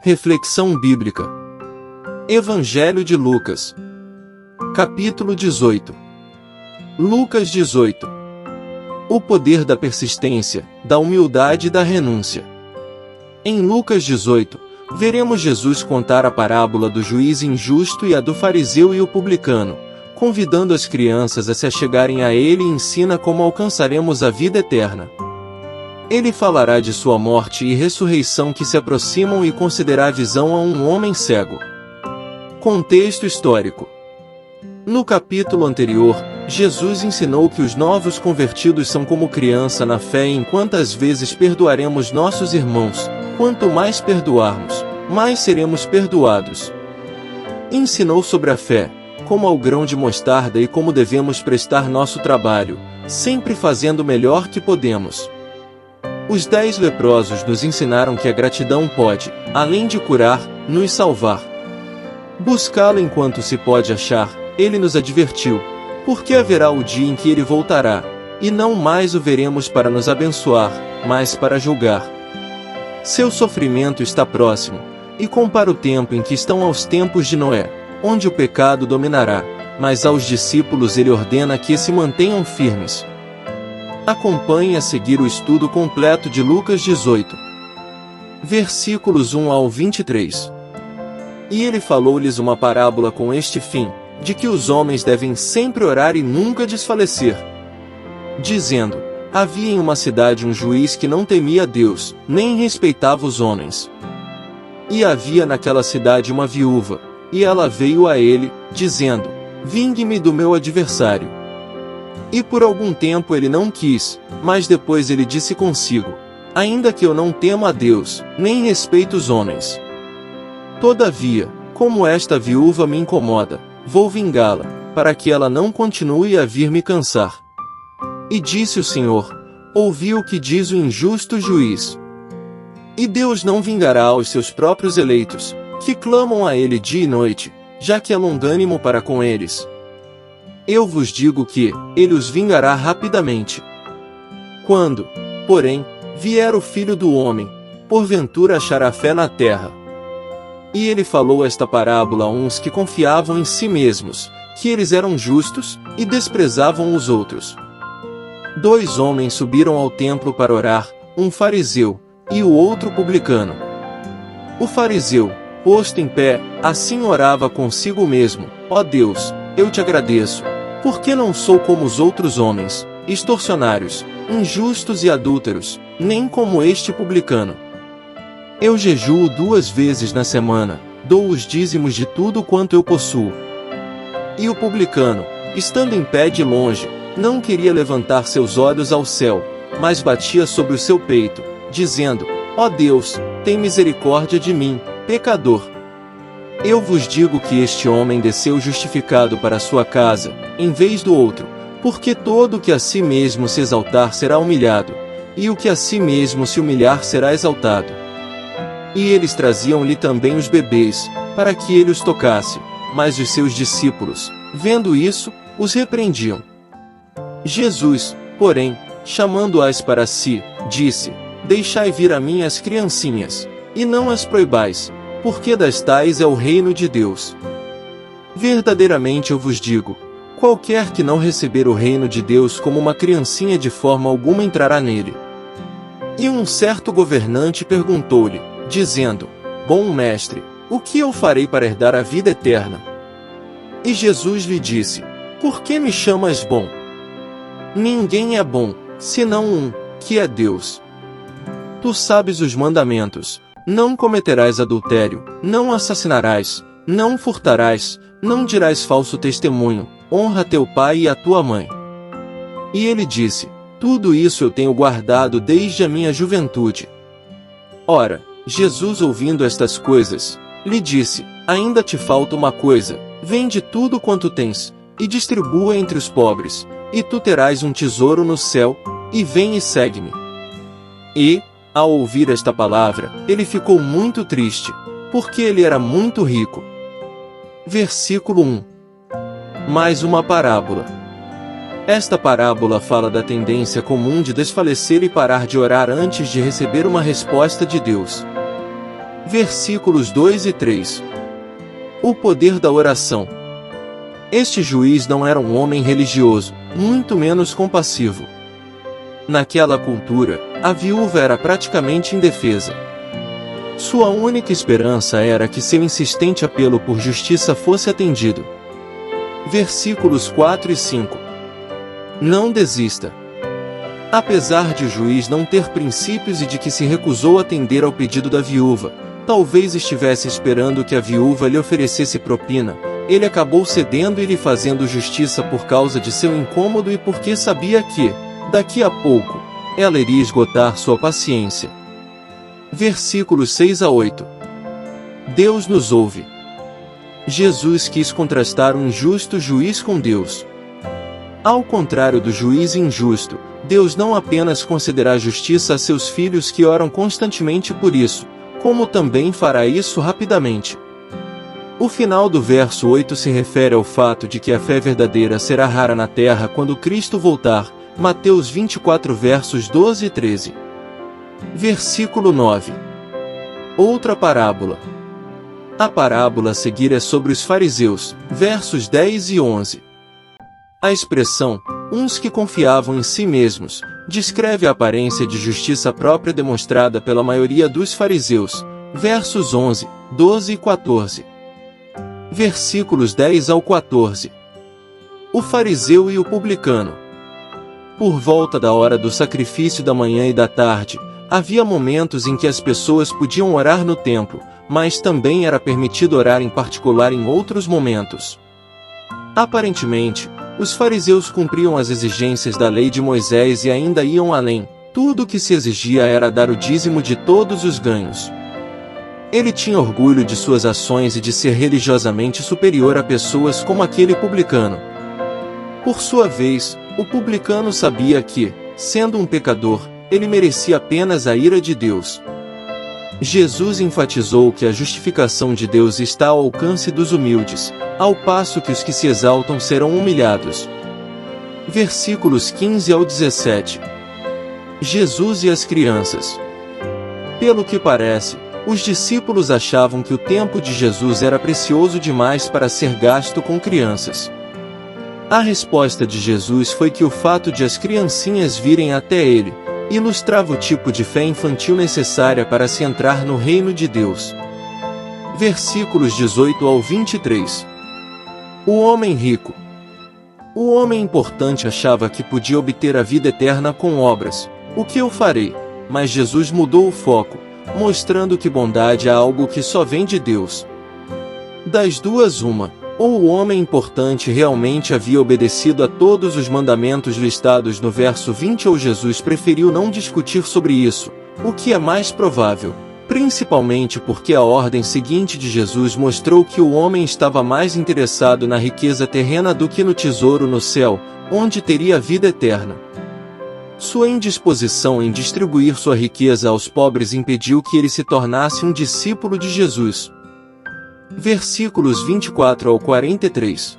Reflexão bíblica. Evangelho de Lucas. Capítulo 18. Lucas 18. O poder da persistência, da humildade e da renúncia. Em Lucas 18, veremos Jesus contar a parábola do juiz injusto e a do fariseu e o publicano, convidando as crianças a se achegarem a ele e ensina como alcançaremos a vida eterna. Ele falará de sua morte e ressurreição que se aproximam e concederá a visão a um homem cego. Contexto histórico. No capítulo anterior, Jesus ensinou que os novos convertidos são como criança na fé e em quantas vezes perdoaremos nossos irmãos, quanto mais perdoarmos, mais seremos perdoados. Ensinou sobre a fé, como ao grão de mostarda e como devemos prestar nosso trabalho, sempre fazendo o melhor que podemos. Os 10 leprosos nos ensinaram que a gratidão pode, além de curar, nos salvar. Buscá-lo enquanto se pode achar, ele nos advertiu, porque haverá o dia em que ele voltará, e não mais o veremos para nos abençoar, mas para julgar. Seu sofrimento está próximo, e compara o tempo em que estão aos tempos de Noé, onde o pecado dominará, mas aos discípulos ele ordena que se mantenham firmes. Acompanhe a seguir o estudo completo de Lucas 18. Versículos 1 ao 23. E ele falou-lhes uma parábola com este fim, de que os homens devem sempre orar e nunca desfalecer. Dizendo, havia em uma cidade um juiz que não temia Deus, nem respeitava os homens. E havia naquela cidade uma viúva, e ela veio a ele, dizendo, vingue-me do meu adversário. E por algum tempo ele não quis, mas depois ele disse consigo, ainda que eu não temo a Deus, nem respeito os homens. Todavia, como esta viúva me incomoda, vou vingá-la, para que ela não continue a vir me cansar. E disse o Senhor, ouvi o que diz o injusto juiz. E Deus não vingará aos seus próprios eleitos, que clamam a ele dia e noite, já que é longânimo para com eles. Eu vos digo que, ele os vingará rapidamente. Quando, porém, vier o Filho do Homem, porventura achará fé na terra. E ele falou esta parábola a uns que confiavam em si mesmos, que eles eram justos, e desprezavam os outros. 2 homens subiram ao templo para orar, um fariseu, e o outro publicano. O fariseu, posto em pé, assim orava consigo mesmo, ó Deus, eu te agradeço, porque não sou como os outros homens, extorsionários, injustos e adúlteros, nem como este publicano. Eu jejuo 2 vezes na semana, dou os dízimos de tudo quanto eu possuo. E o publicano, estando em pé de longe, não queria levantar seus olhos ao céu, mas batia sobre o seu peito, dizendo, ó Deus, tem misericórdia de mim, pecador. Eu vos digo que este homem desceu justificado para sua casa, em vez do outro, porque todo o que a si mesmo se exaltar será humilhado, e o que a si mesmo se humilhar será exaltado. E eles traziam-lhe também os bebês, para que ele os tocasse, mas os seus discípulos, vendo isso, os repreendiam. Jesus, porém, chamando-as para si, disse, deixai vir a mim as criancinhas, e não as proibais, porque das tais é o reino de Deus. Verdadeiramente eu vos digo, qualquer que não receber o reino de Deus como uma criancinha de forma alguma entrará nele. E um certo governante perguntou-lhe, dizendo, bom mestre, o que eu farei para herdar a vida eterna? E Jesus lhe disse, por que me chamas bom? Ninguém é bom, senão um, que é Deus. Tu sabes os mandamentos, não cometerás adultério, não assassinarás, não furtarás, não dirás falso testemunho, honra teu pai e a tua mãe. E ele disse, tudo isso eu tenho guardado desde a minha juventude. Ora, Jesus ouvindo estas coisas, lhe disse, ainda te falta uma coisa, vende tudo quanto tens, e distribua entre os pobres, e tu terás um tesouro no céu, e vem e segue-me. E, ao ouvir esta palavra, ele ficou muito triste, porque ele era muito rico. Versículo 1. Mais uma parábola. Esta parábola fala da tendência comum de desfalecer e parar de orar antes de receber uma resposta de Deus. Versículos 2 e 3. O poder da oração. Este juiz não era um homem religioso, muito menos compassivo. Naquela cultura, a viúva era praticamente indefesa. Sua única esperança era que seu insistente apelo por justiça fosse atendido. Versículos 4 e 5. Não desista. Apesar de o juiz não ter princípios e de que se recusou a atender ao pedido da viúva, talvez estivesse esperando que a viúva lhe oferecesse propina, ele acabou cedendo e lhe fazendo justiça por causa de seu incômodo e porque sabia que, daqui a pouco, ela iria esgotar sua paciência. Versículos 6 a 8. Deus nos ouve. Jesus quis contrastar um injusto juiz com Deus. Ao contrário do juiz injusto, Deus não apenas concederá justiça a seus filhos que oram constantemente por isso, como também fará isso rapidamente. O final do verso 8 se refere ao fato de que a fé verdadeira será rara na terra quando Cristo voltar, Mateus 24 versos 12 e 13. Versículo 9. Outra parábola. A parábola a seguir é sobre os fariseus, versos 10 e 11. A expressão, uns que confiavam em si mesmos, descreve a aparência de justiça própria demonstrada pela maioria dos fariseus, versos 11, 12 e 14. Versículos 10 ao 14. O fariseu e o publicano. Por volta da hora do sacrifício da manhã e da tarde, havia momentos em que as pessoas podiam orar no templo, mas também era permitido orar em particular em outros momentos. Aparentemente, os fariseus cumpriam as exigências da lei de Moisés e ainda iam além. Tudo o que se exigia era dar o dízimo de todos os ganhos. Ele tinha orgulho de suas ações e de ser religiosamente superior a pessoas como aquele publicano. Por sua vez, o publicano sabia que, sendo um pecador, ele merecia apenas a ira de Deus. Jesus enfatizou que a justificação de Deus está ao alcance dos humildes, ao passo que os que se exaltam serão humilhados. Versículos 15 ao 17. Jesus e as crianças. Pelo que parece, os discípulos achavam que o tempo de Jesus era precioso demais para ser gasto com crianças. A resposta de Jesus foi que o fato de as criancinhas virem até ele ilustrava o tipo de fé infantil necessária para se entrar no reino de Deus. Versículos 18 ao 23. O homem rico. O homem importante achava que podia obter a vida eterna com obras. O que eu farei? Mas Jesus mudou o foco, mostrando que bondade é algo que só vem de Deus. Das duas uma. Ou o homem importante realmente havia obedecido a todos os mandamentos listados no verso 20 ou Jesus preferiu não discutir sobre isso, o que é mais provável, principalmente porque a ordem seguinte de Jesus mostrou que o homem estava mais interessado na riqueza terrena do que no tesouro no céu, onde teria a vida eterna. Sua indisposição em distribuir sua riqueza aos pobres impediu que ele se tornasse um discípulo de Jesus. Versículos 24 ao 43.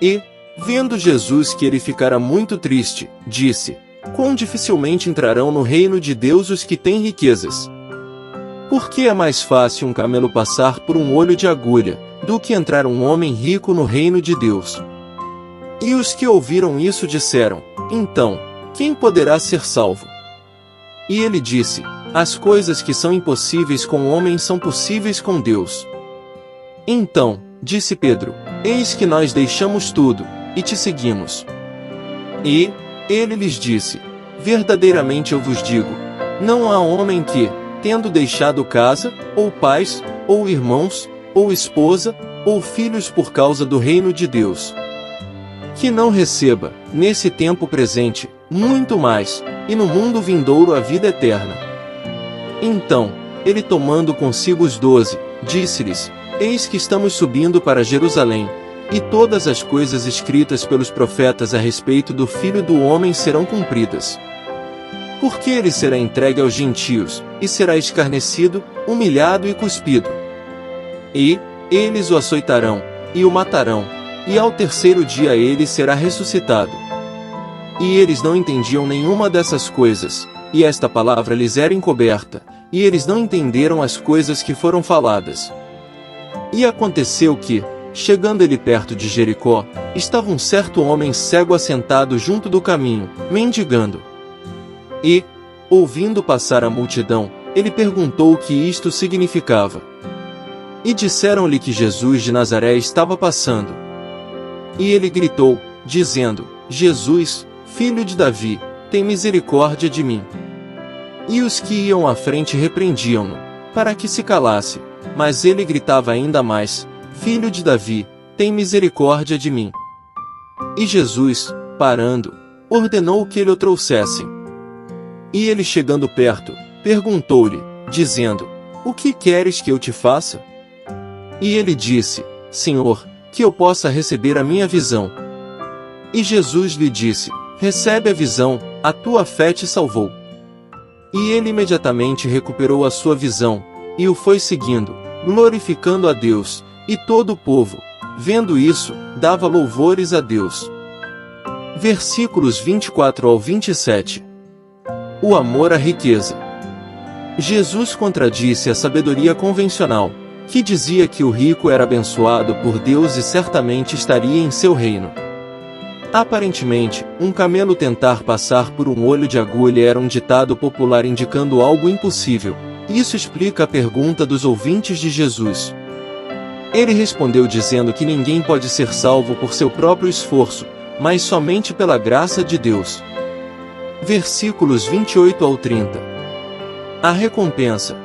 E, vendo Jesus que ele ficara muito triste, disse: Quão dificilmente entrarão no reino de Deus os que têm riquezas. Porque é mais fácil um camelo passar por um olho de agulha, do que entrar um homem rico no reino de Deus. E os que ouviram isso disseram: Então, quem poderá ser salvo? E ele disse: As coisas que são impossíveis com o homem são possíveis com Deus. Então, disse Pedro, eis que nós deixamos tudo, e te seguimos. E ele lhes disse: Verdadeiramente eu vos digo, não há homem que, tendo deixado casa, ou pais, ou irmãos, ou esposa, ou filhos por causa do reino de Deus, que não receba, nesse tempo presente, muito mais, e no mundo vindouro a vida eterna. Então, ele tomando consigo os 12, disse-lhes: Eis que estamos subindo para Jerusalém, e todas as coisas escritas pelos profetas a respeito do Filho do Homem serão cumpridas. Porque ele será entregue aos gentios, e será escarnecido, humilhado e cuspido. E eles o açoitarão, e o matarão, e ao terceiro dia ele será ressuscitado. E eles não entendiam nenhuma dessas coisas, e esta palavra lhes era encoberta, e eles não entenderam as coisas que foram faladas. E aconteceu que, chegando ele perto de Jericó, estava um certo homem cego assentado junto do caminho, mendigando. E, ouvindo passar a multidão, ele perguntou o que isto significava. E disseram-lhe que Jesus de Nazaré estava passando. E ele gritou, dizendo: Jesus, filho de Davi, tem misericórdia de mim. E os que iam à frente repreendiam-no, para que se calasse, mas ele gritava ainda mais: Filho de Davi, tem misericórdia de mim. E Jesus, parando, ordenou que ele o trouxessem. E ele chegando perto, perguntou-lhe, dizendo: O que queres que eu te faça? E ele disse: Senhor, que eu possa receber a minha visão. E Jesus lhe disse: Recebe a visão, a tua fé te salvou. E ele imediatamente recuperou a sua visão, e o foi seguindo, glorificando a Deus, e todo o povo, vendo isso, dava louvores a Deus. Versículos 24 ao 27. O amor à riqueza. Jesus contradisse a sabedoria convencional, que dizia que o rico era abençoado por Deus e certamente estaria em seu reino. Aparentemente, um camelo tentar passar por um olho de agulha era um ditado popular indicando algo impossível. Isso explica a pergunta dos ouvintes de Jesus. Ele respondeu dizendo que ninguém pode ser salvo por seu próprio esforço, mas somente pela graça de Deus. Versículos 28 ao 30. A recompensa.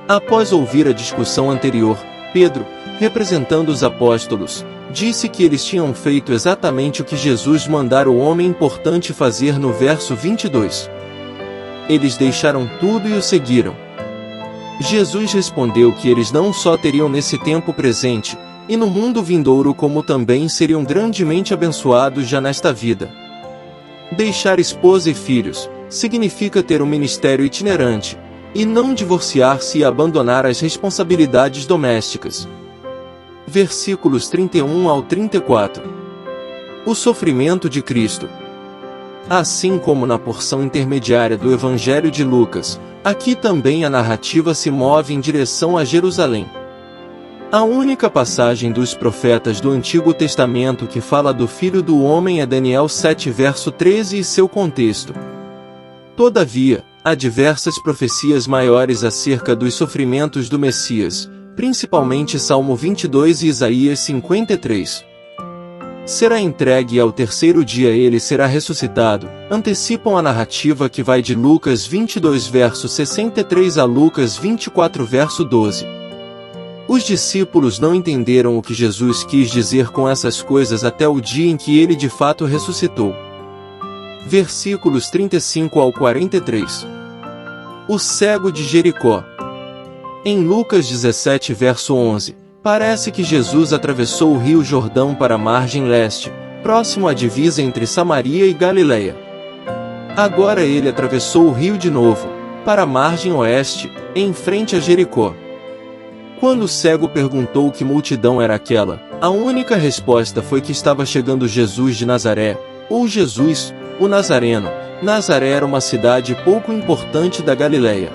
Após ouvir a discussão anterior, Pedro, representando os apóstolos, disse que eles tinham feito exatamente o que Jesus mandara o homem importante fazer no verso 22. Eles deixaram tudo e o seguiram. Jesus respondeu que eles não só teriam nesse tempo presente, e no mundo vindouro como também seriam grandemente abençoados já nesta vida. Deixar esposa e filhos, significa ter um ministério itinerante, e não divorciar-se e abandonar as responsabilidades domésticas. Versículos 31 ao 34. O sofrimento de Cristo. Assim como na porção intermediária do Evangelho de Lucas, aqui também a narrativa se move em direção a Jerusalém. A única passagem dos profetas do Antigo Testamento que fala do Filho do Homem é Daniel 7 verso 13 e seu contexto. Todavia, há diversas profecias maiores acerca dos sofrimentos do Messias, principalmente Salmo 22 e Isaías 53. Será entregue e ao terceiro dia ele será ressuscitado, antecipam a narrativa que vai de Lucas 22 verso 63 a Lucas 24 verso 12. Os discípulos não entenderam o que Jesus quis dizer com essas coisas até o dia em que ele de fato ressuscitou. Versículos 35 ao 43. O cego de Jericó. Em Lucas 17 verso 11, parece que Jesus atravessou o rio Jordão para a margem leste, próximo à divisa entre Samaria e Galileia. Agora ele atravessou o rio de novo, para a margem oeste, em frente a Jericó. Quando o cego perguntou que multidão era aquela, a única resposta foi que estava chegando Jesus de Nazaré, ou Jesus, o Nazareno. Nazaré era uma cidade pouco importante da Galileia.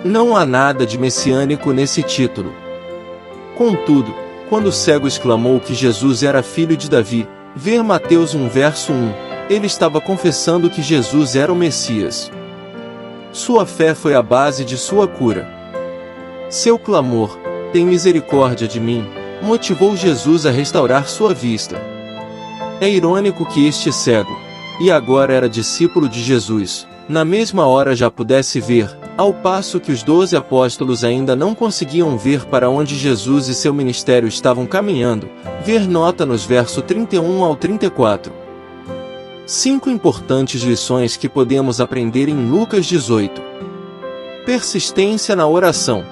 Não há nada de messiânico nesse título. Contudo, quando o cego exclamou que Jesus era filho de Davi, ver Mateus 1 verso 1, ele estava confessando que Jesus era o Messias. Sua fé foi a base de sua cura. Seu clamor, tem misericórdia de mim, motivou Jesus a restaurar sua vista. É irônico que este cego, e agora era discípulo de Jesus, na mesma hora já pudesse ver, ao passo que os 12 apóstolos ainda não conseguiam ver para onde Jesus e seu ministério estavam caminhando, ver nota nos versos 31 ao 34. 5 importantes lições que podemos aprender em Lucas 18. Persistência na oração.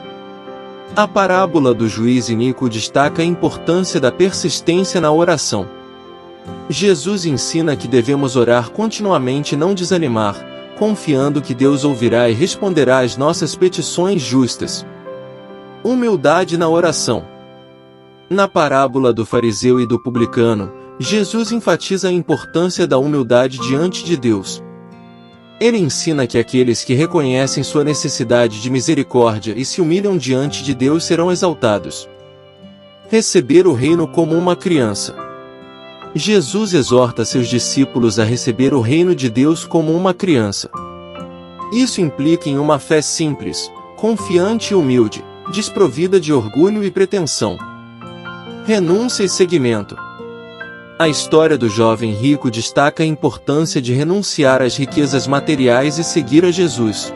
A parábola do juiz iníquo destaca a importância da persistência na oração. Jesus ensina que devemos orar continuamente e não desanimar, confiando que Deus ouvirá e responderá às nossas petições justas. Humildade na oração. Na parábola do fariseu e do publicano, Jesus enfatiza a importância da humildade diante de Deus. Ele ensina que aqueles que reconhecem sua necessidade de misericórdia e se humilham diante de Deus serão exaltados. Receber o reino como uma criança. Jesus exorta seus discípulos a receber o reino de Deus como uma criança. Isso implica em uma fé simples, confiante e humilde, desprovida de orgulho e pretensão. Renúncia e seguimento. A história do jovem rico destaca a importância de renunciar às riquezas materiais e seguir a Jesus.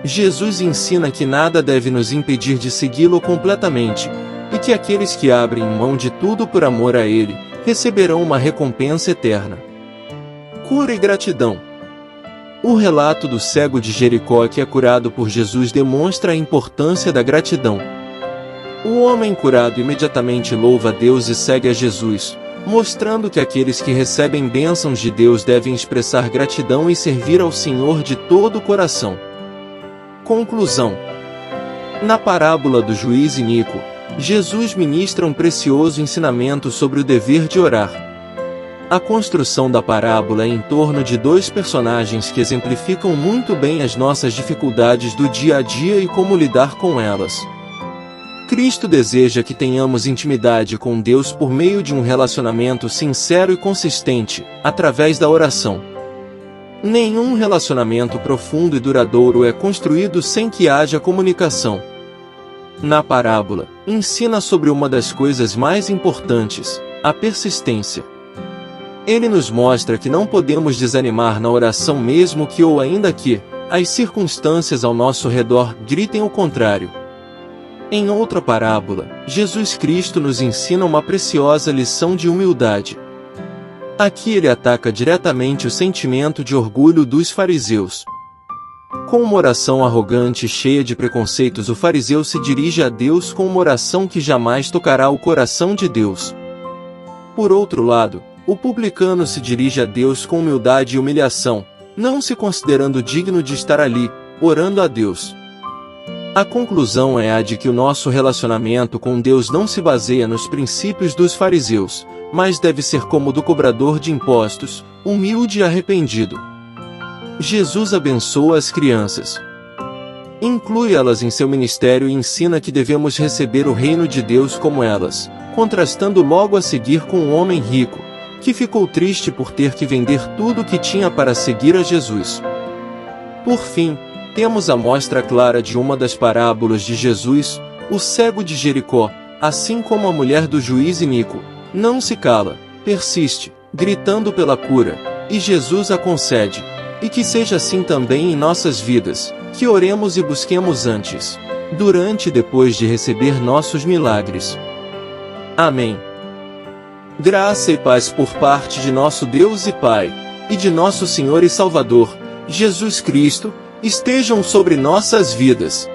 Jesus ensina que nada deve nos impedir de segui-lo completamente, e que aqueles que abrem mão de tudo por amor a Ele, receberão uma recompensa eterna. Cura e gratidão. O relato do cego de Jericó que é curado por Jesus demonstra a importância da gratidão. O homem curado imediatamente louva a Deus e segue a Jesus, mostrando que aqueles que recebem bênçãos de Deus devem expressar gratidão e servir ao Senhor de todo o coração. Conclusão. Na parábola do juiz iníquo, Jesus ministra um precioso ensinamento sobre o dever de orar. A construção da parábola é em torno de dois personagens que exemplificam muito bem as nossas dificuldades do dia a dia e como lidar com elas. Cristo deseja que tenhamos intimidade com Deus por meio de um relacionamento sincero e consistente, através da oração. Nenhum relacionamento profundo e duradouro é construído sem que haja comunicação. Na parábola, ensina sobre uma das coisas mais importantes, a persistência. Ele nos mostra que não podemos desanimar na oração mesmo que ou ainda que as circunstâncias ao nosso redor gritem o contrário. Em outra parábola, Jesus Cristo nos ensina uma preciosa lição de humildade. Aqui ele ataca diretamente o sentimento de orgulho dos fariseus. Com uma oração arrogante e cheia de preconceitos, o fariseu se dirige a Deus com uma oração que jamais tocará o coração de Deus. Por outro lado, o publicano se dirige a Deus com humildade e humilhação, não se considerando digno de estar ali, orando a Deus. A conclusão é a de que o nosso relacionamento com Deus não se baseia nos princípios dos fariseus, mas deve ser como o do cobrador de impostos, humilde e arrependido. Jesus abençoa as crianças. Inclui elas em seu ministério e ensina que devemos receber o reino de Deus como elas, contrastando logo a seguir com o homem rico, que ficou triste por ter que vender tudo o que tinha para seguir a Jesus. Por fim, temos a mostra clara de uma das parábolas de Jesus, o cego de Jericó, assim como a mulher do juiz iníquo, não se cala, persiste, gritando pela cura, e Jesus a concede. E que seja assim também em nossas vidas, que oremos e busquemos antes, durante e depois de receber nossos milagres. Amém. Graça e paz por parte de nosso Deus e Pai, e de nosso Senhor e Salvador, Jesus Cristo, estejam sobre nossas vidas.